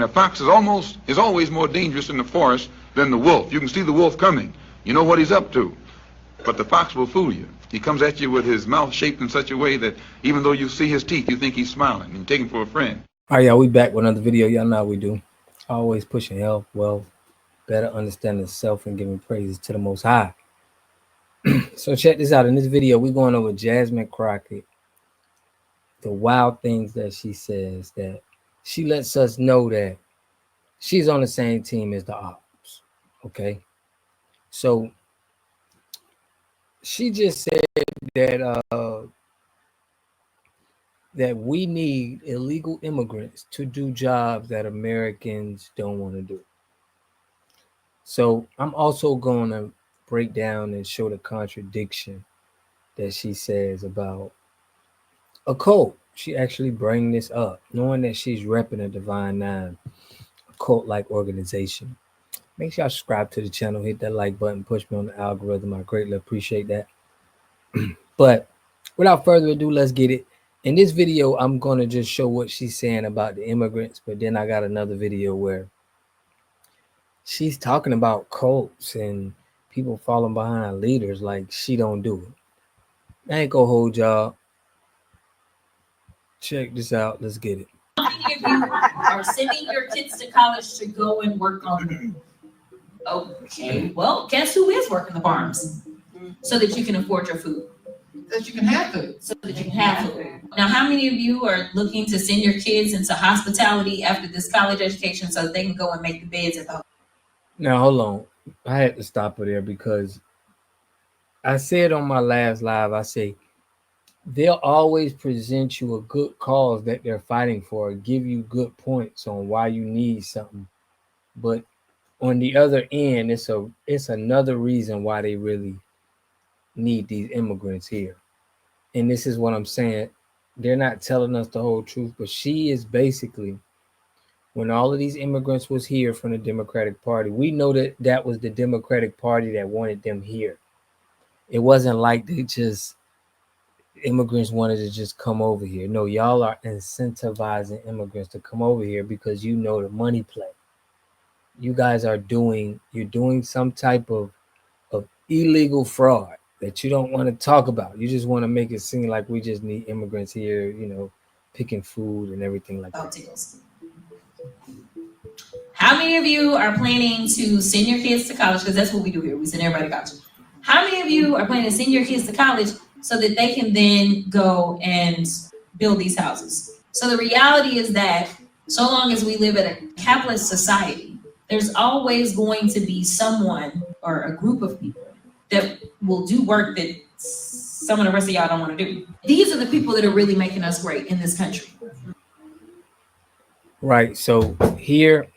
And a fox is always more dangerous in the forest than the wolf. You can see the wolf coming. You know what he's up to. But the fox will fool you. He comes at you with his mouth shaped in such a way that even though you see his teeth, you think he's smiling and you take him for a friend. All right, y'all, we back with another video. Y'all know how we do. Always pushing health, wealth, better understanding self, and giving praises to the Most High. So check this out. In this video, we're going over Jasmine Crockett, the wild things that she says, that she lets us know that she's on the same team as the ops. Okay, so she just said that that we need illegal immigrants to do jobs that Americans don't want to do. So I'm also going to break down and show the contradiction that she says about a cult. She actually bring this up, knowing that she's repping a Divine Nine, a cult-like organization. Make sure y'all subscribe to the channel, hit that like button, push me on the algorithm. I greatly appreciate that. But without further ado, let's get it. In this video, I'm going to just show what she's saying about the immigrants, but then I got another video where she's talking about cults and people falling behind leaders like she don't do it. I ain't gonna hold y'all. Check this out. Let's get it. How many of you are sending your kids to college to go and work on them? Okay, well, guess who is working the farms? So that you can afford your food. So that you can have food. So that you can have food. Now, how many of you are looking to send your kids into hospitality after this college education so that they can go and make the beds at the home? Now, hold on. I had to stop her there because I said on my last live, I say, they'll always present you a good cause that they're fighting for, give you good points on why you need something. But on the other end, it's another reason why they really need these immigrants here. And this is what I'm saying. They're not telling us the whole truth, but she is basically, when all of these immigrants was here from the Democratic Party, we know that that was the Democratic Party that wanted them here. It wasn't like immigrants wanted to just come over here. No, y'all are incentivizing immigrants to come over here because you know the money play. You guys are you're doing some type of illegal fraud that you don't want to talk about. You just want to make it seem like we just need immigrants here, you know, picking food and everything like that. How many of you are planning to send your kids to college? Because that's what we do here. We send everybody to college. How many of you are planning to send your kids to college so that they can then go and build these houses? So the reality is that so long as we live in a capitalist society, there's always going to be someone or a group of people that will do work that some of the rest of y'all don't want to do. These are the people that are really making us great in this country. Right. So here,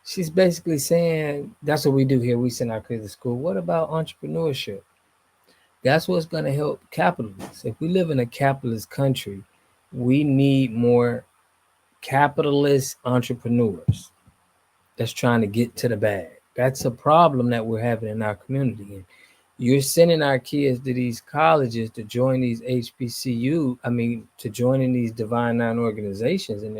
she's basically saying that's what we do here. We send our kids to school. What about entrepreneurship? That's what's going to help capitalists. If we live in a capitalist country, we need more capitalist entrepreneurs that's trying to get to the bag. That's a problem that we're having in our community. And you're sending our kids to these colleges to join these HBCU, to join in these Divine Nine organizations, and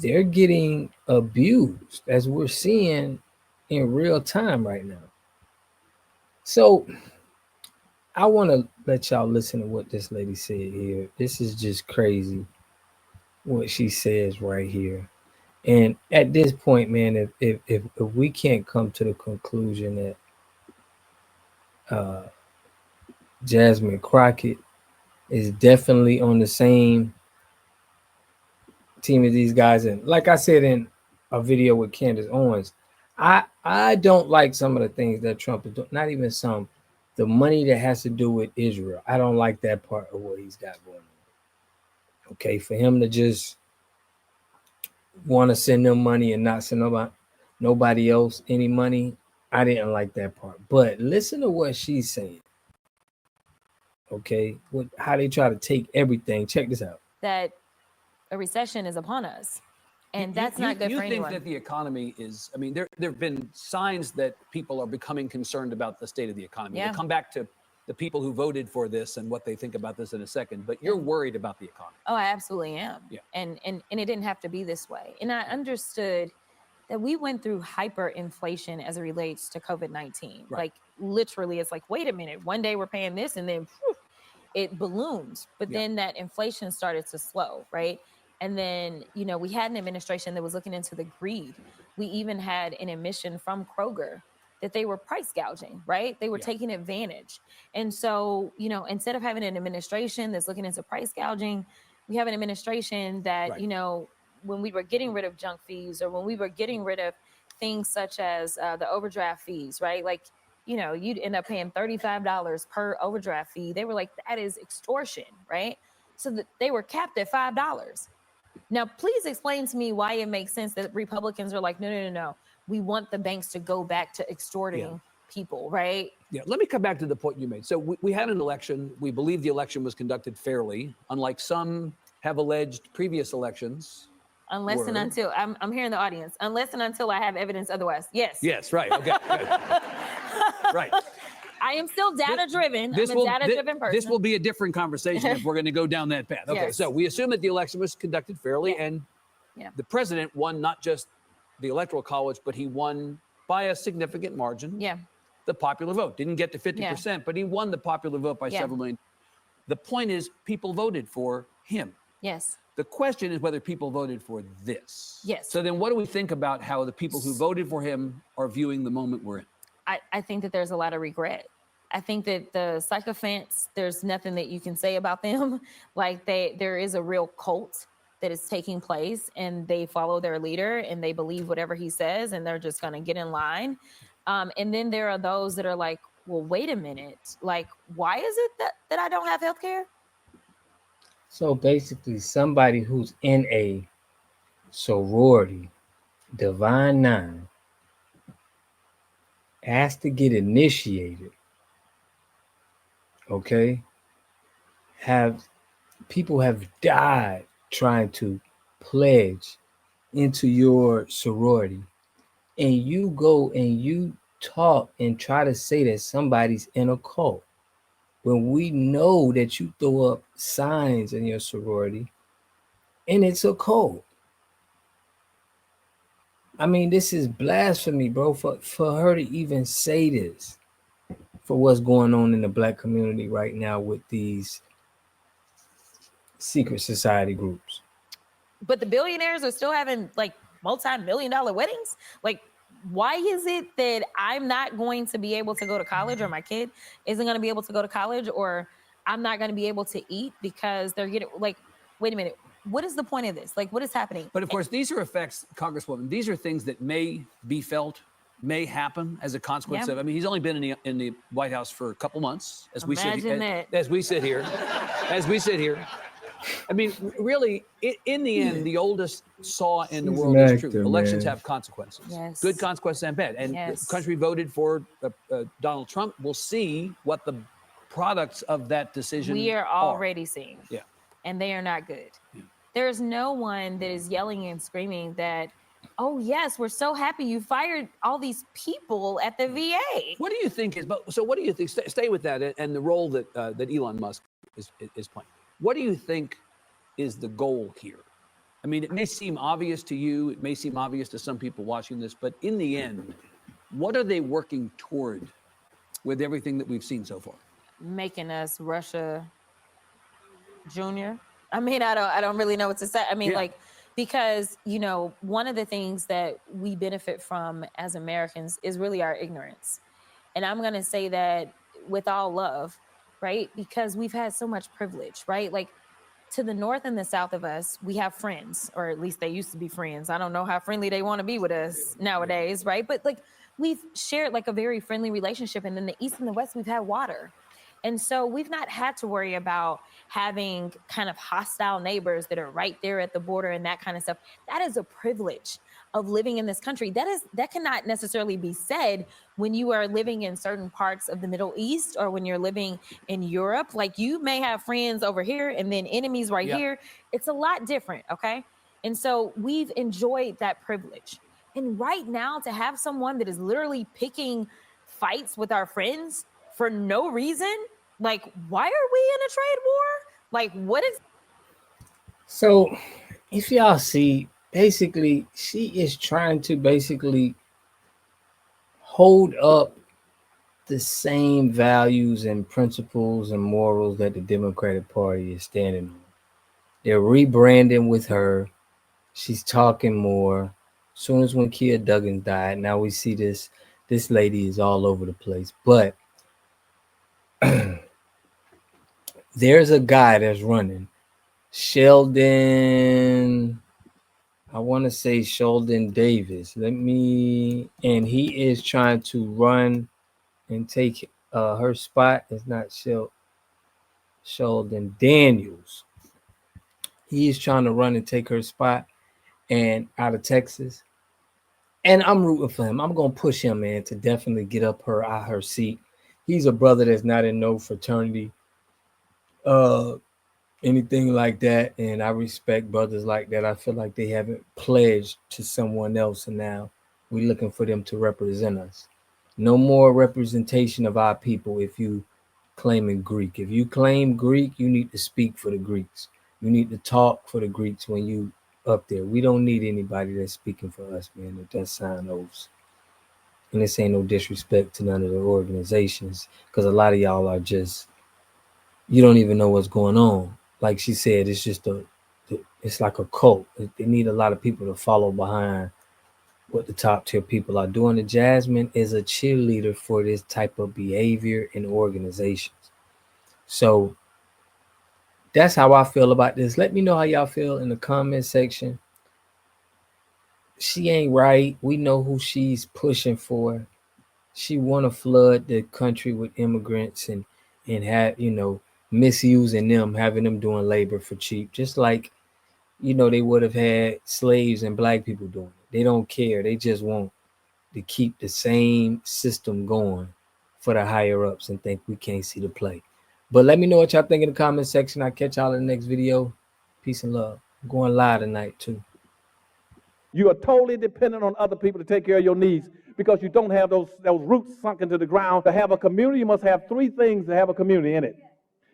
they're getting abused, as we're seeing in real time right now. So I want to let y'all listen to what this lady said here. This is just crazy what she says right here. And at this point, man, if we can't come to the conclusion that Jasmine Crockett is definitely on the same team as these guys, and like I said in a video with Candace Owens, I don't like some of the things that Trump is doing. Not even some. The money that has to do with Israel, I don't like that part of what he's got going on. Okay, for him to just want to send them money and not send nobody else any money, I didn't like that part. But listen to what she's saying. Okay, how they try to take everything. Check this out. That a recession is upon us. And that's not good for anyone. You think that the economy is, there have been signs that people are becoming concerned about the state of the economy. Yeah. To come back to the people who voted for this and what they think about this in a second, but you're worried about the economy. Oh, I absolutely am. Yeah. And it didn't have to be this way. And I understood that we went through hyperinflation as it relates to COVID-19. Right. Like literally, it's like, wait a minute, one day we're paying this and then whew, it balloons. But then that inflation started to slow, right? And then, you know, we had an administration that was looking into the greed. We even had an admission from Kroger that they were price gouging, right? They were taking advantage. And so, you know, instead of having an administration that's looking into price gouging, we have an administration that, you know, when we were getting rid of junk fees or when we were getting rid of things such as the overdraft fees, right? Like, you know, you'd end up paying $35 per overdraft fee. They were like, that is extortion, right? So that they were capped at $5. Now, please explain to me why it makes sense that Republicans are like, no. We want the banks to go back to extorting people, right? Yeah, let me come back to the point you made. So we had an election. We believe the election was conducted fairly, unlike some have alleged previous elections. Unless and until, I'm hearing the audience, unless and until I have evidence otherwise. Yes. Yes, right, okay. Right. I am still data-driven. I'm a data-driven person. This will be a different conversation if we're going to go down that path. Okay, so we assume that the election was conducted fairly, and the president won not just the Electoral College, but he won by a significant margin. Yeah. The popular vote. Didn't get to 50%, but he won the popular vote by several million. The point is, people voted for him. Yes. The question is whether people voted for this. Yes. So then what do we think about how the people who voted for him are viewing the moment we're in? I think that there's a lot of regret. I think that the sycophants, there's nothing that you can say about them. Like there is a real cult that is taking place and they follow their leader and they believe whatever he says and they're just going to get in line. And then there are those that are like, well, wait a minute. Like, why is it that I don't have health care? So basically, somebody who's in a sorority, Divine Nine, has to get initiated. Okay? People have died trying to pledge into your sorority, and you go and you talk and try to say that somebody's in a cult when we know that you throw up signs in your sorority and it's a cult. I mean, this is blasphemy, bro, for her to even say this, for what's going on in the Black community right now with these secret society groups. But the billionaires are still having like multi-million-dollar weddings. Like, why is it that I'm not going to be able to go to college, or my kid isn't going to be able to go to college, or I'm not going to be able to eat because they're getting like, wait a minute, what is the point of this? Like, what is happening? But of course, these are effects, Congresswoman. These are things that may be felt, may happen as a consequence of. I mean, he's only been in the White House for a couple months, as we sit here. I mean, really, in the end, the oldest saw in the world is true. Elections have consequences, good consequences and bad. And the country voted for Donald Trump. We'll see what the products of that decision we are already seeing. Yeah. And they are not good. Yeah. There's no one that is yelling and screaming that, oh, yes, we're so happy you fired all these people at the VA. What do you think is, so what do you think, stay with that and the role that Elon Musk is playing. What do you think is the goal here? I mean, it may seem obvious to you, it may seem obvious to some people watching this, but in the end, what are they working toward with everything that we've seen so far? Making us Russia Junior. I mean, I don't really know what to say. I mean, like, because, you know, one of the things that we benefit from as Americans is really our ignorance. And I'm going to say that with all love, right? Because we've had so much privilege, right? Like, to the north and the south of us, we have friends, or at least they used to be friends. I don't know how friendly they want to be with us nowadays, right? But like, we've shared like a very friendly relationship. And in the east and the west, we've had water. And so we've not had to worry about having kind of hostile neighbors that are right there at the border and that kind of stuff. That is a privilege of living in this country. That cannot necessarily be said when you are living in certain parts of the Middle East or when you're living in Europe. Like, you may have friends over here and then enemies right here. It's a lot different, okay? And so we've enjoyed that privilege. And right now, to have someone that is literally picking fights with our friends for no reason, Like, why are we in a trade war? Like, what is So if y'all see, basically, she is trying to basically hold up the same values and principles and morals that the Democratic Party is standing on. They're rebranding with her. She's talking more. Soon as when Kia Duggan died, now we see this lady is all over the place. But there's a guy that's running. Sheldon, I want to say Sheldon Davis. And he is trying to run and take her spot. It's not Sheldon Daniels. He is trying to run and take her spot and out of Texas. And I'm rooting for him. I'm gonna push him, man, to definitely get up her out her seat. He's a brother that's not in no fraternity, anything like that. And I respect brothers like that. I feel like they haven't pledged to someone else, and now we're looking for them to represent us. No more representation of our people if you claiming Greek. If you claim Greek, you need to speak for the Greeks. You need to talk for the Greeks when you up there. We don't need anybody that's speaking for us, man, that does sign oaths. And this ain't no disrespect to none of the organizations, because a lot of y'all are just, you don't even know what's going on. Like she said, it's just it's like a cult. They need a lot of people to follow behind what the top tier people are doing. The Jasmine is a cheerleader for this type of behavior in organizations. So that's how I feel about this. Let me know how y'all feel in the comment section. She ain't right. We know who she's pushing for. She want to flood the country with immigrants and have, misusing them, having them doing labor for cheap, just like, they would have had slaves and black people doing it. They don't care. They just want to keep the same system going for the higher ups and think we can't see the play. But let me know what y'all think in the comment section. I'll catch y'all in the next video. Peace and love. I'm going live tonight too. You are totally dependent on other people to take care of your needs because you don't have those roots sunk into the ground. To have a community, you must have three things to have a community in it.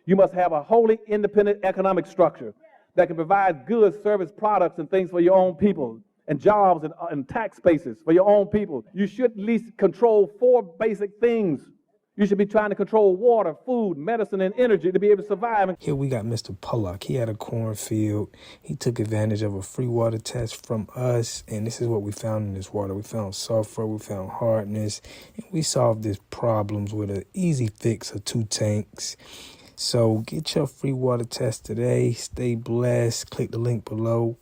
You must have a wholly independent economic structure that can provide goods, service, products, and things for your own people, and jobs and tax bases for your own people. You should at least control four basic things. You should be trying to control water, food, medicine, and energy to be able to survive. Here we got Mr. Pollock. He had a cornfield. He took advantage of a free water test from us, and this is what we found in this water. We found sulfur, we found hardness, and we solved these problems with an easy fix of 2 tanks. So get your free water test today. Stay blessed. Click the link below.